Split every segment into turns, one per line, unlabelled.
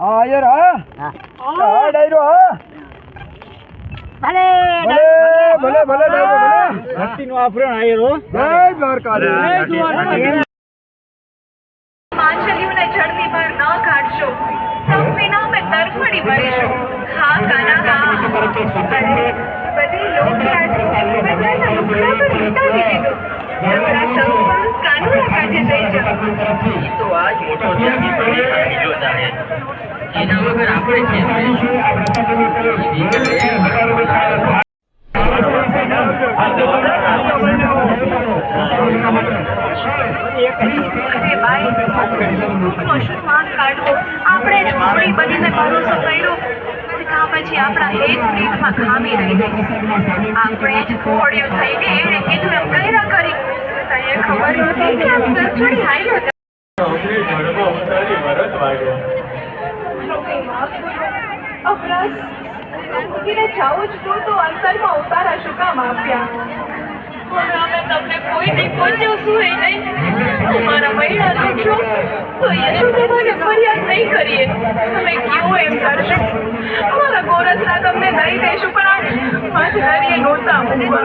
હા યાર હા હા ડાયરો હા
ભલે
ભલે ભલે ડાયરો ભલે
ભક્તિ નો આભરણ આયરો
જય દ્વારકાધીશ
માછલીઓને જળની બહાર ન કાઢશો તમને નામે તરફડી મરીશું હા કાના હા અરે બધી લોકરાજી બધાના લુગડા પર વીટાવી દીધું આપણા સંપલ કાનુડા કાઢે થઈ જાવ
તો આજ મોટો ત્યાગી બની ગયો જાણે એના વગર આપણે કેમ રહીશું?
અરે બાઈ દુઃખનો શું માન કાઢવો આપણે જ મોડી બનીને ભરોસો કર્યો કા પછી આપણા હેત પ્રીતમાં ખામી રહી ગઈ આપણે જ ઘોડિયો થઈને એણે કીધું એમ કર્યા કરી તને ખબર નથી કે આમ સરચડી હાલ્યો અપરાધ મૂકીને જાવું જ તો અંતરમાં ઉતારા શું કામ આપ્યા પણ અમે તમને કોઈ નહીં પહોંચ્યું નહીં તમારા મહિલા છો તો યશોદેવાને ફરિયાદ નહીં કરીએ તમે કેવું એમ કરશો અમારા ગોરસના તમને દઈ દઈશું પણ માથે દરિયે નહોતા મૂકવા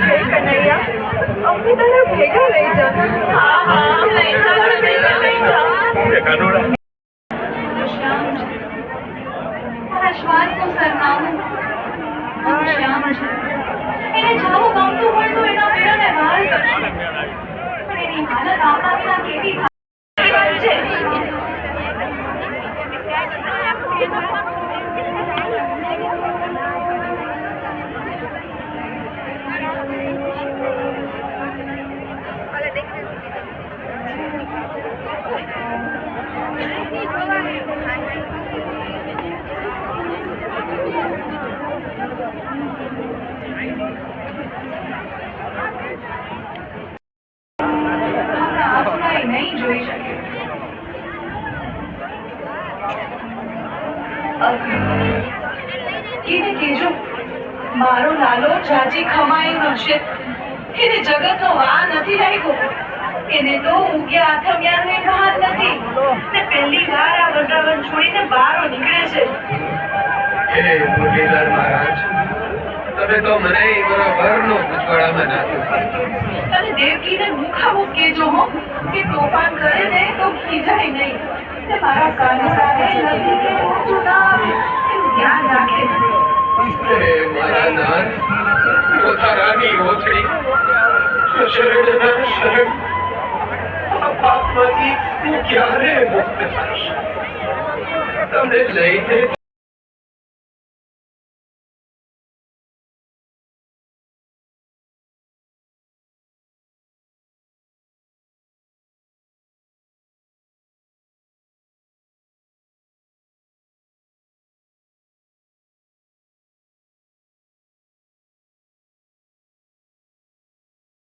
હે કનૈયા અમને તારા ભેગા લઈ જા હા હા લઈ જા લઈ જા મારા શ્વાસનું સરનામું શ્યામ છે એને જાવું ગમતું હોય તો એના વેરાને બહાર કરશે પણ એની હાલત આપણા વિના કેવી થાય છે નહીં જોઈ શકે એને કહેજો મારો લાલો જાજી ખમાયો નશે એને જગતનો વા નથી લાગ્યો એને તો ઉગ્યા આથમિયાને ભાન નથી ને પહેલી વાર આ વૃંદાવન છોડીને બહાર નીકળે છે
હે મુરલીધર મહારાજ તમે તો મને બરાબરનો પૂછવાડામાં નાખ્યો
તને દેવકીને મુખામુખ કહેજો હો કે તોફાન કરે ને તો ખીજાય નહીં ને મારા કાનુડાને નદી કે ઊંચું ના આવે એનું ધ્યાન રાખે
હે મારા નાથ પોતારાની ઓછડી શરણ શરણ આ પાપમાંથી હું ક્યારે મુક્ત થઈશ તમને લઈને